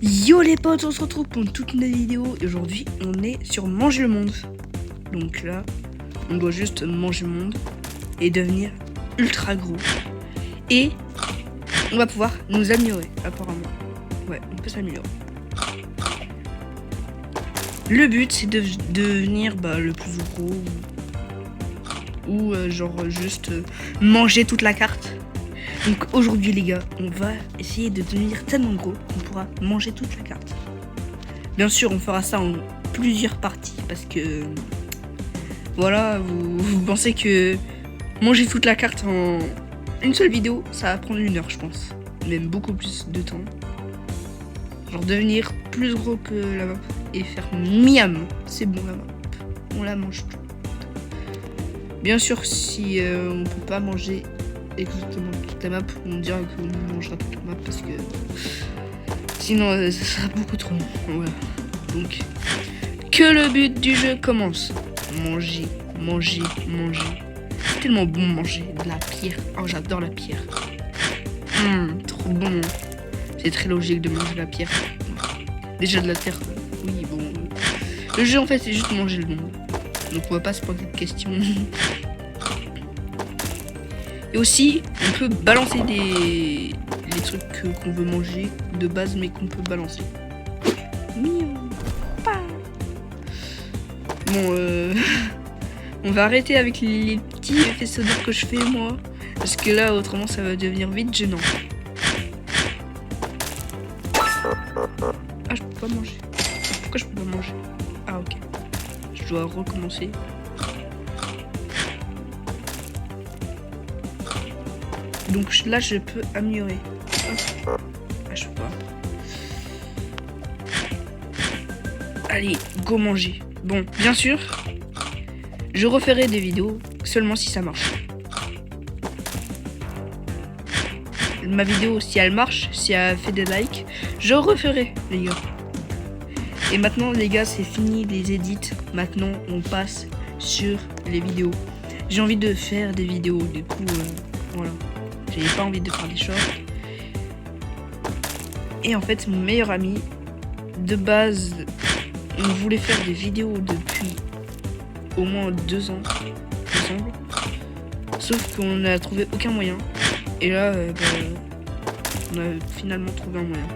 Yo les potes, on se retrouve pour une toute nouvelle vidéo et aujourd'hui on est sur Manger le Monde. Donc là, on doit juste manger le monde et devenir ultra gros. Et on va pouvoir nous améliorer apparemment. Ouais, on peut s'améliorer. Le but c'est de devenir le plus gros ou genre juste manger toute la carte. Donc aujourd'hui les gars, on va essayer de devenir tellement gros qu'on pourra manger toute la carte. Bien sûr on fera ça en plusieurs parties parce que voilà, vous pensez que manger toute la carte en une seule vidéo ça va prendre 1 heure je pense. Même beaucoup plus de temps. Genre devenir plus gros que la map et faire miam, c'est bon la map, on la mange tout. Bien sûr si on peut pas manger exactement toute la map, on dira qu'on mangera toute la map parce que sinon ça sera beaucoup trop long. Voilà. Donc que le but du jeu commence. Manger, manger, manger. C'est tellement bon manger de la pierre. Oh j'adore la pierre. Trop bon. C'est très logique de manger la pierre. Déjà de la terre. Oui bon. Le jeu en fait c'est juste manger le monde. Donc on va pas se poser de questions. Et aussi, on peut balancer les trucs qu'on veut manger de base, mais qu'on peut balancer. Bon, on va arrêter avec les petits effets sonores que je fais moi, parce que là, autrement, ça va devenir vite gênant. Ah, je peux pas manger. Pourquoi je peux pas manger? Ah, ok. Je dois recommencer. Donc là, je peux améliorer. Ah, je peux pas. Allez, go manger. Bon, bien sûr, je referai des vidéos seulement si ça marche. Ma vidéo, si elle marche, si elle fait des likes, je referai, les gars. Et maintenant, les gars, c'est fini les edits. Maintenant, on passe sur les vidéos. J'ai envie de faire des vidéos, du coup, voilà. J'avais pas envie de faire des shorts. Et en fait, mon meilleur ami, de base, on voulait faire des vidéos depuis au moins 2 ans ensemble. Sauf qu'on n'a trouvé aucun moyen. Et là, on a finalement trouvé un moyen.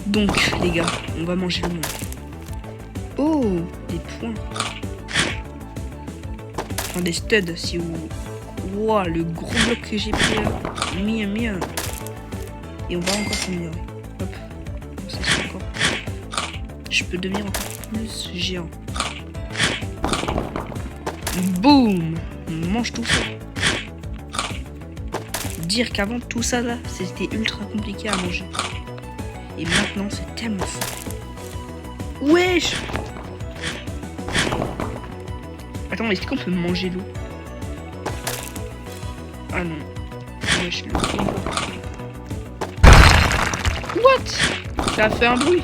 Donc, les gars, on va manger le monde. Oh, des points. Enfin, des studs, si vous... Wow, le gros bloc que j'ai pris là. Miam. Et on va encore s'améliorer. Hop. Ça c'est encore. Je peux devenir encore plus géant. Boum. On mange tout ça. Dire qu'avant tout ça là, c'était ultra compliqué à manger. Et maintenant c'est tellement simple. Wesh. Attends, est-ce qu'on peut manger l'eau? Ah non. Wesh, le... What? Ça a fait un bruit.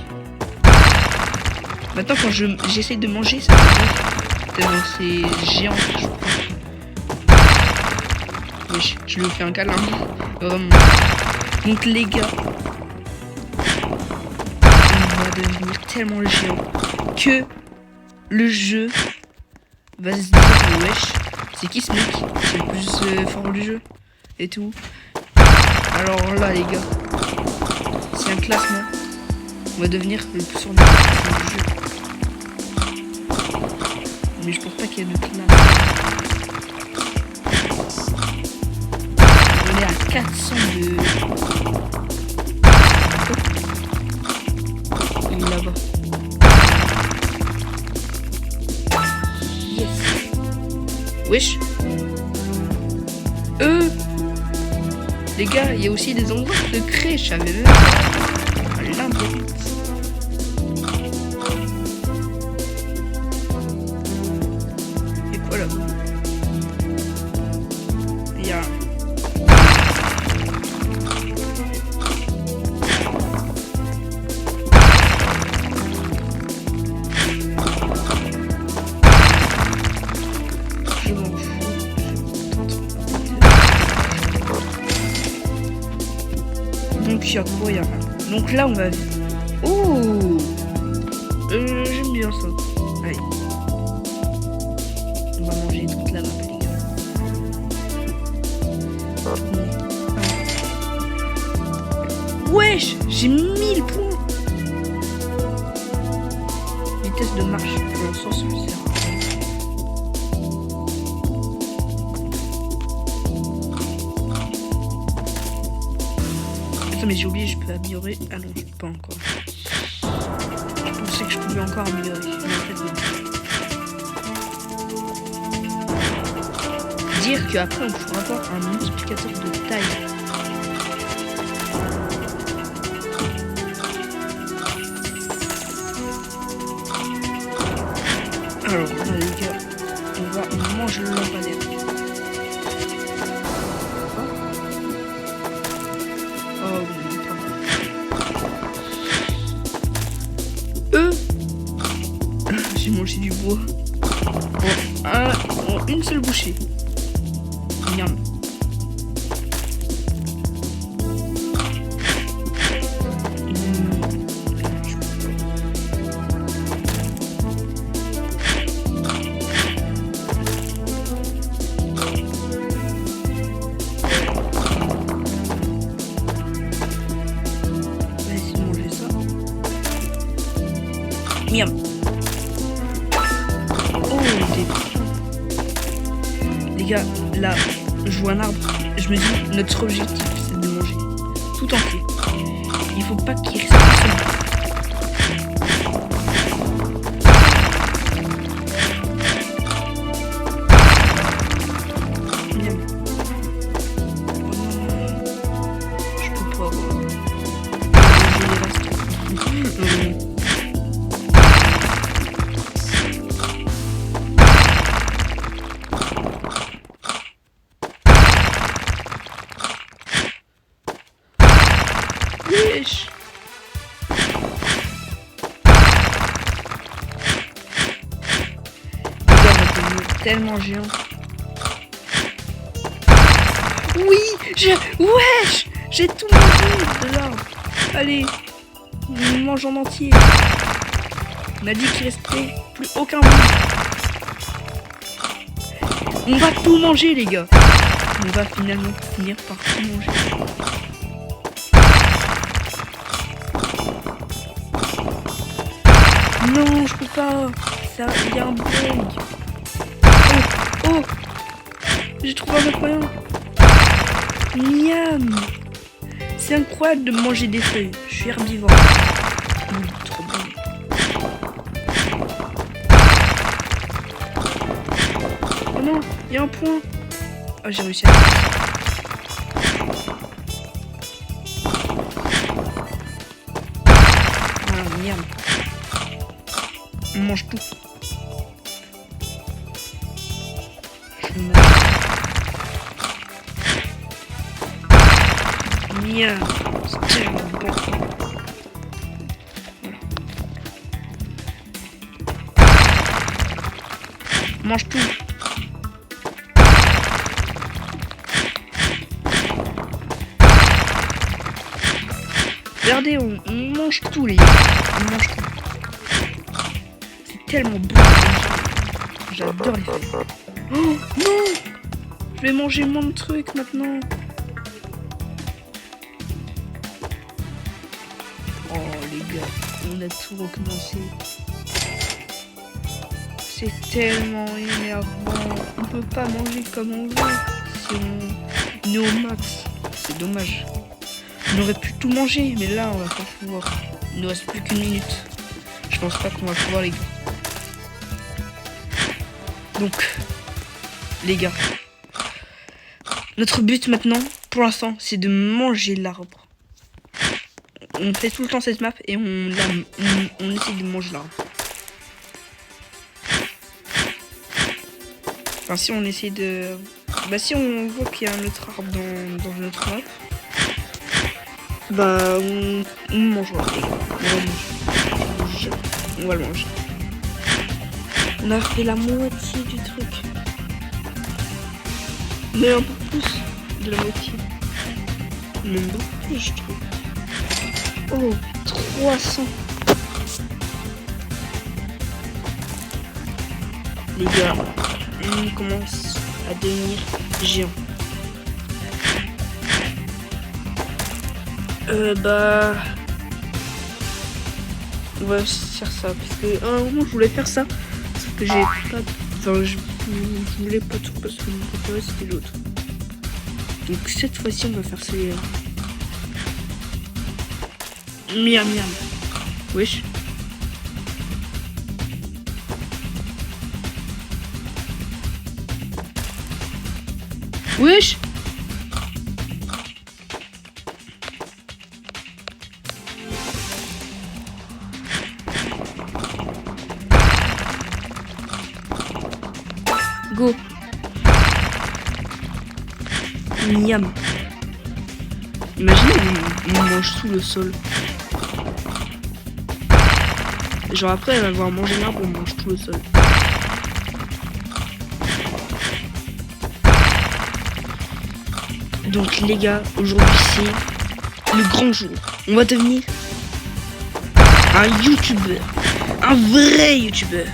Maintenant quand j'essaie de manger, ça fait un bruit. C'est géant, je crois. Wesh, je lui fais un câlin. Vraiment. Donc les gars, on va devenir tellement géant que le jeu va se dire wesh. C'est qui ce mec? C'est le plus fort du jeu et tout. Alors là les gars, c'est un classement. On va devenir le plus fort du jeu. Mais je pense pas qu'il y a de classe. On est à 400 de... Il est là-bas. Wesh. Les gars, il y a aussi des endroits de crèche, je savais même pas. Labyrinthe. Et quoi là? Il y a... Je m'en fous. Donc il y a quoi? Il y a rien. Donc là on va... Oh, j'aime bien ça. Allez. On va manger toute la map, les gars. Wesh, j'ai 1000 points. Vitesse de marche, pour l'instant ça me sert. Attends, mais j'ai oublié, je peux améliorer. Ah non, je peux pas encore. Je pensais que je pouvais encore améliorer. Mais en fait, non. Dire qu'après on pourra avoir un multiplicateur de taille. Alors là les gars, on mange le lampadaire. Oh oui, j'ai mangé du bois. En une seule bouchée. Miam. Miam. Oh, des pions. Les gars, là, je vois un arbre. Je me dis, notre objectif, c'est de manger tout entier. Il faut pas qu'il reste un seul. Miam. Je peux pas avoir. Wesh. Les gars, on va devenir tellement géant. Oui, wesh, j'ai tout mangé de l'arbre. Allez, on mange en entier. On a dit qu'il restait plus aucun bout. On va tout manger, les gars. On va finalement finir par tout manger. Non, je peux pas. Ça, il y a un bug. Oh, j'ai trouvé un autre moyen. Miam. C'est incroyable de manger des feuilles. Je suis herbivore. Trop bon. Oh non, il y a un point. Oh, j'ai réussi à... Ah, miam. On mange tout. Je mange. Miam. C'est tellement bon. Voilà. On mange tout. Regardez, on mange tout, les gars. On mange tout. Tellement bon. J'adore les feuilles. Oh non, je vais manger moins de trucs maintenant. Oh les gars, on a tout recommencé. C'est tellement énervant. On peut pas manger comme on veut si on est au max. C'est dommage. On aurait pu tout manger, mais là on va pas pouvoir. Il nous reste plus qu'une minute. Je pense pas qu'on va pouvoir, les gars. Donc, les gars, notre but maintenant, pour l'instant, c'est de manger l'arbre. On fait tout le temps cette map et on essaie de manger l'arbre. Enfin, si on essaie de... Bah, si on voit qu'il y a un autre arbre dans notre map, bah, on mangera. On va le manger. On a fait la moitié du truc. Mais un peu plus de la moitié. Même beaucoup plus, je trouve. Oh, 300. Les gars, on commence à devenir géant. Bah... on va faire ça, parce que à un moment je voulais faire ça, sauf que j'ai pas... Enfin, je voulais pas tout, parce que mon préféré c'était l'autre. Donc cette fois-ci on va faire celui-là. Miam miam. Wesh. Wesh. Go. Miam. Imagine, on mange sous le sol. Genre après, elle va avoir mangé l'arbre, on mange tout le sol. Donc les gars, aujourd'hui c'est le grand jour. On va devenir un youtubeur. Un vrai youtubeur.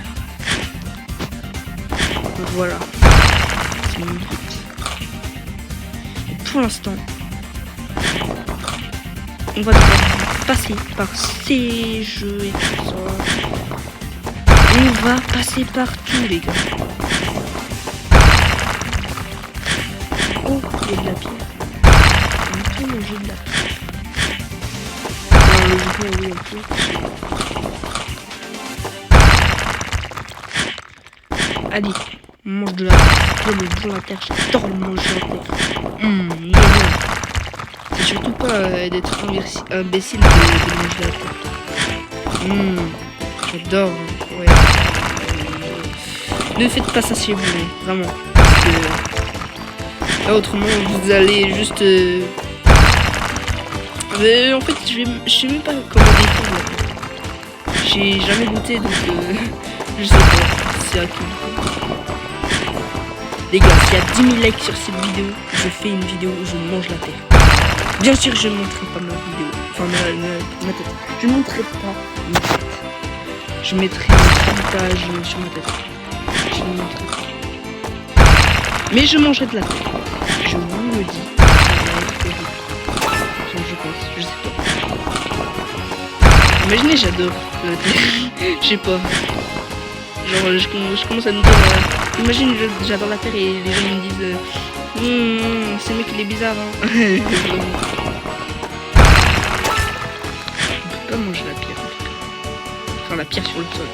Voilà. C'est mon but. Et pour l'instant, on va devoir passer par ces jeux et tout ça. On va passer partout les gars. Oh, il y a de la pierre. On peut manger de la pierre. Non, le jeu, oui, un peu. Allez, on mange de la terre. De la terre, j'adore le manger de la terre. C'est surtout pas d'être imbécile de manger de la terre. J'adore. Ouais. Ne faites pas ça chez vous, vraiment. Parce que là, autrement, vous allez juste. Mais en fait, je sais même pas comment décrire la terre. J'ai jamais goûté, donc je sais pas. C'est à qui. Les gars, s'il y a 10 000 likes sur cette vidéo, je fais une vidéo où je mange la terre. Bien sûr, je ne montrerai pas ma vidéo. Enfin, ma tête. Je ne montrerai pas ma tête. Je mettrai un montage sur ma tête. Je ne montrerai pas. Mais je mangerai de la terre. Je vous le dis. Je pense. Je sais pas. Imaginez, j'adore la terre. Je sais pas. Genre, je commence à me dire... imagine, j'adore la terre et les gens me disent... ce mec il est bizarre, hein. On peut pas manger la pierre, en tout cas. Enfin, la pierre sur le sol.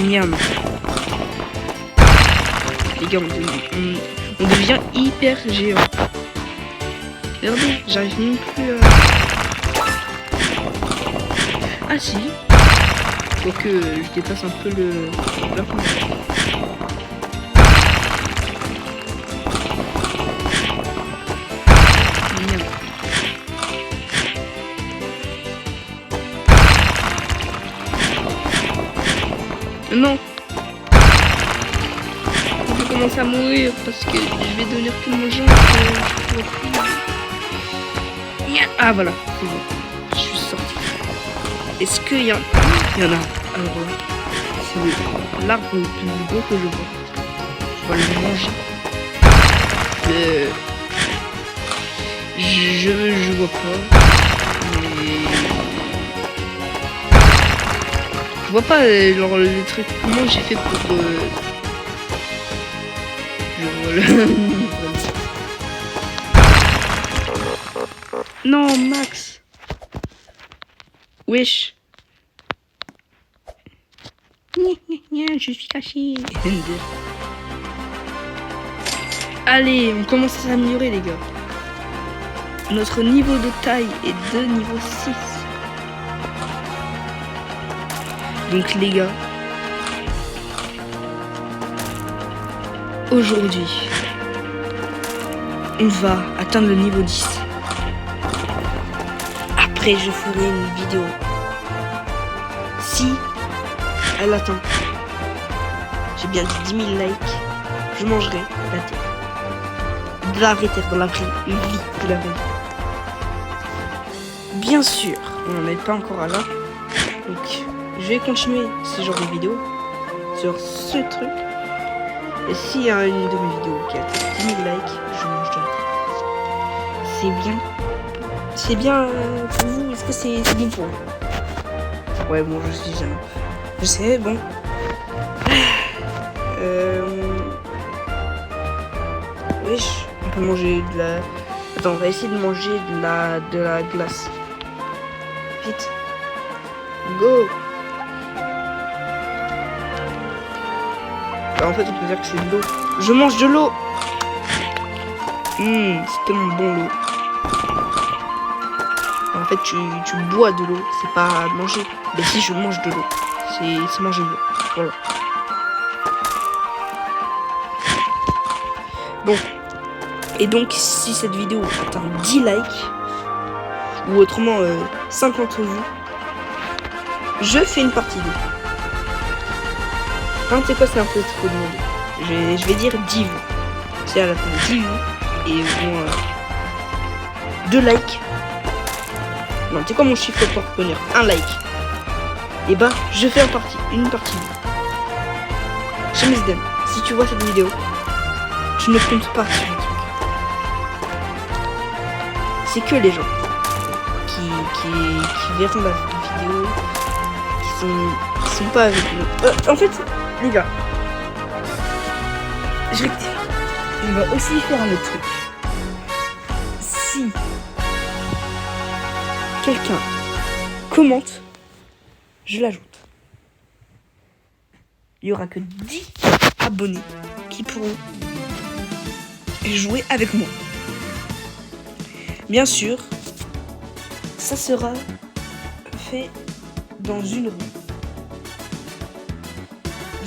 Miam. Les gars, on devient hyper géant. Regardez, j'arrive même plus à... Ah si. Quoique je dépasse un peu le plafond. Non. Je vais commencer à mourir parce que je vais devenir tellement géant que je pourrai plus. Ah voilà, c'est bon. Je suis sorti. Est-ce qu'il y en a? Il y en a. Alors là, c'est l'arbre le plus beau que je vois. Je vais le manger. Je vois pas. Mais... je vois pas genre le truc. Comment j'ai fait pour... je vois le... Non, Max. Wesh. Je suis caché. Allez, on commence à s'améliorer les gars. Notre niveau de taille est de niveau 6. Donc les gars, aujourd'hui, on va atteindre le niveau 10. Après, je ferai une vidéo. Si elle atteint, j'ai bien dit 10 000 likes, je mangerai la terre. De la vraie terre, dans la vraie vie de la vraie vie. bien sûr, on n'en est pas encore à là. Donc, je vais continuer ce genre de vidéo sur ce truc. Et s'il y a une de mes vidéos qui a 10 000 likes, je mange de la. C'est bien. C'est bien pour vous. Est-ce que c'est bon pour vous? Ouais, bon, je sais jamais. Je sais, bon. Wesh, on peut manger de la... Attends, on va essayer de manger de la glace. Vite. Go. Bah, en fait, on peut dire que c'est de l'eau. Je mange de l'eau. C'est tellement bon l'eau. En fait, tu bois de l'eau, c'est pas manger. Mais si je mange de l'eau, c'est manger de l'eau. Voilà. Bon. Et donc, si cette vidéo atteint 10 likes, ou autrement 50 vues, je fais une partie 2. Enfin, tu sais quoi, c'est un peu trop demandé. Je vais dire 10 vues. C'est à la fin 10 vues. Et au moins 2 likes. Non, tu sais quoi mon chiffre pour revenir? Un like. Et bah, je fais une partie 2. Chemise Dem, si tu vois cette vidéo, je ne compte pas sur un truc. C'est que les gens qui verront la vidéo, qui sont pas avec nous. En fait, les gars, je rectifie. On va aussi faire un autre truc. Si quelqu'un commente, je l'ajoute. Il y aura que 10 abonnés qui pourront jouer avec moi. Bien sûr, ça sera fait dans une rue.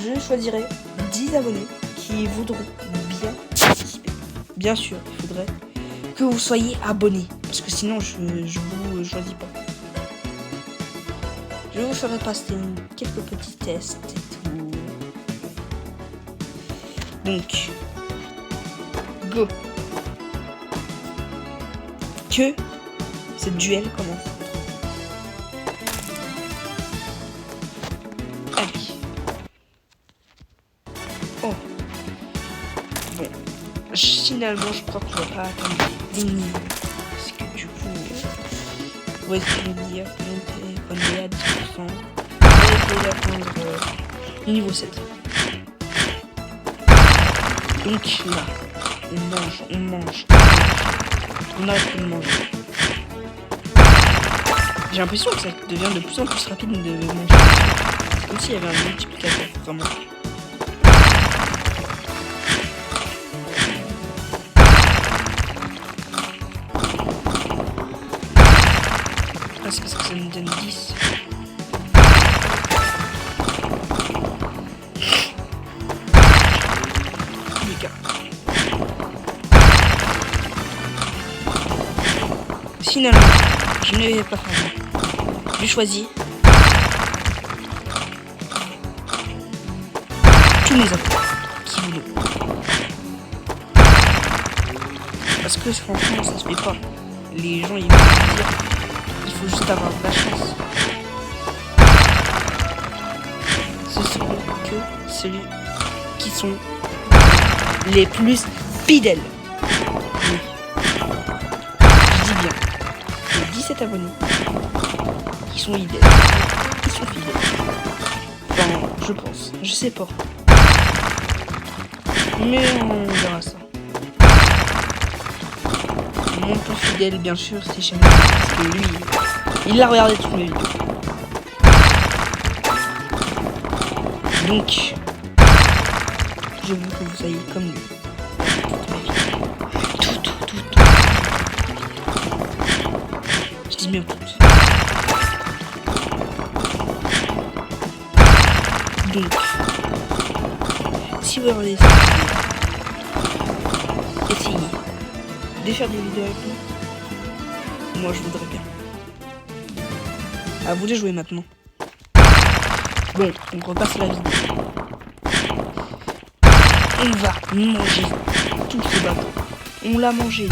Je choisirai 10 abonnés qui voudront bien participer. Bien sûr, il faudrait que vous soyez abonnés, parce que sinon je vous choisis pas. Je vous ferai passer quelques petits tests et tout. Donc, go. Que ce duel commence. Allez. Oh. Bon. Finalement, je crois qu'on va pas attendre des niveaux. Parce que du coup, où est-ce que je veux dire qu'on est à 10%. On va essayer d'atteindre le niveau 7. Donc là, on mange. On arrête de manger. J'ai l'impression que ça devient de plus en plus rapide de manger. C'est comme s'il y avait un multiplicateur, vraiment. Ah, c'est parce que ça nous donne 10. Les gars. Finalement, je ne vais pas faire. Je choisis tous mes abonnés qui voulaient. Parce que franchement, ça se fait pas. Les gens, ils vont dire, il faut juste avoir de la chance. Ce sont que ceux qui sont les plus fidèles. Oui. Je dis bien. Les 17 abonnés qui sont fidèles. Qui sont fidèles. Enfin, je pense. Je sais pas. Mais on verra ça. Mon plus fidèle, bien sûr, c'est Chemins. Parce que lui, il a regardé toutes mes vidéos. Donc, je veux que vous soyez comme lui. Tout. Je dis bien tout. Donc, si vous regardez cette vidéo, essayez de faire des vidéos avec nous. Moi, je voudrais bien. À vous de jouer maintenant. Bon, on repasse la vidéo. On va manger tout ce bateau. On l'a mangé.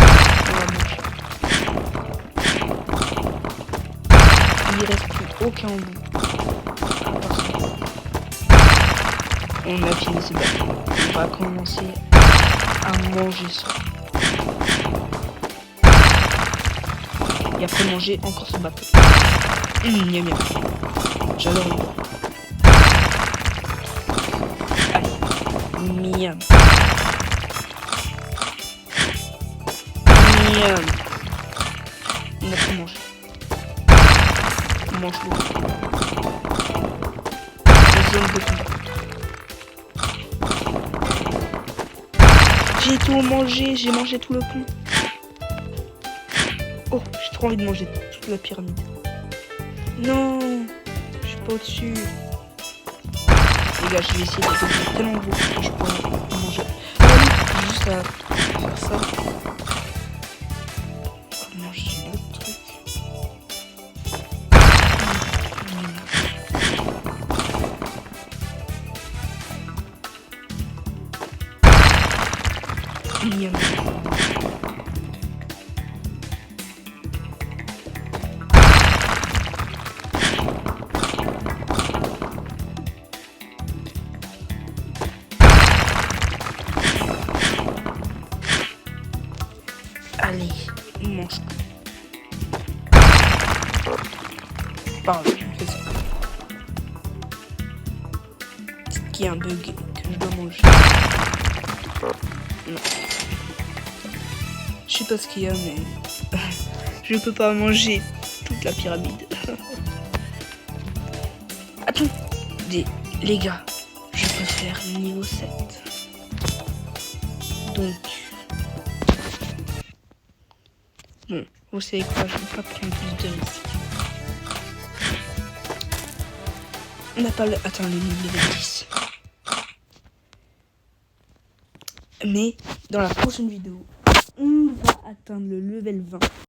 reste plus aucun bout. On a fini ce bateau. On va commencer à manger ça. Et après manger encore ce bateau. Miam miam. J'adore le bois. Allez. Miam. Miam. On a tout mangé. On mange l'eau. La zone de combat. J'ai tout mangé, j'ai mangé tout le pont. Oh, j'ai trop envie de manger toute la pyramide. Non, je suis pas au-dessus. Les gars, je vais essayer de devenir tellement beau que je pourrais manger. Ah oui, j'ai juste à faire ça. Oh, manger l'autre truc. Miam. Allez, on mange. Pardon, je me fais ça. Est-ce qu'il y a un bug que je dois manger? Non. Je sais pas ce qu'il y a, mais je peux pas manger toute la pyramide. Attends, les gars, je peux faire niveau 7. Donc, bon, vous savez quoi, je vais pas prendre plus de risques. On n'a pas le... Attends, le level 10. Mais, dans la prochaine vidéo, on va atteindre le level 20.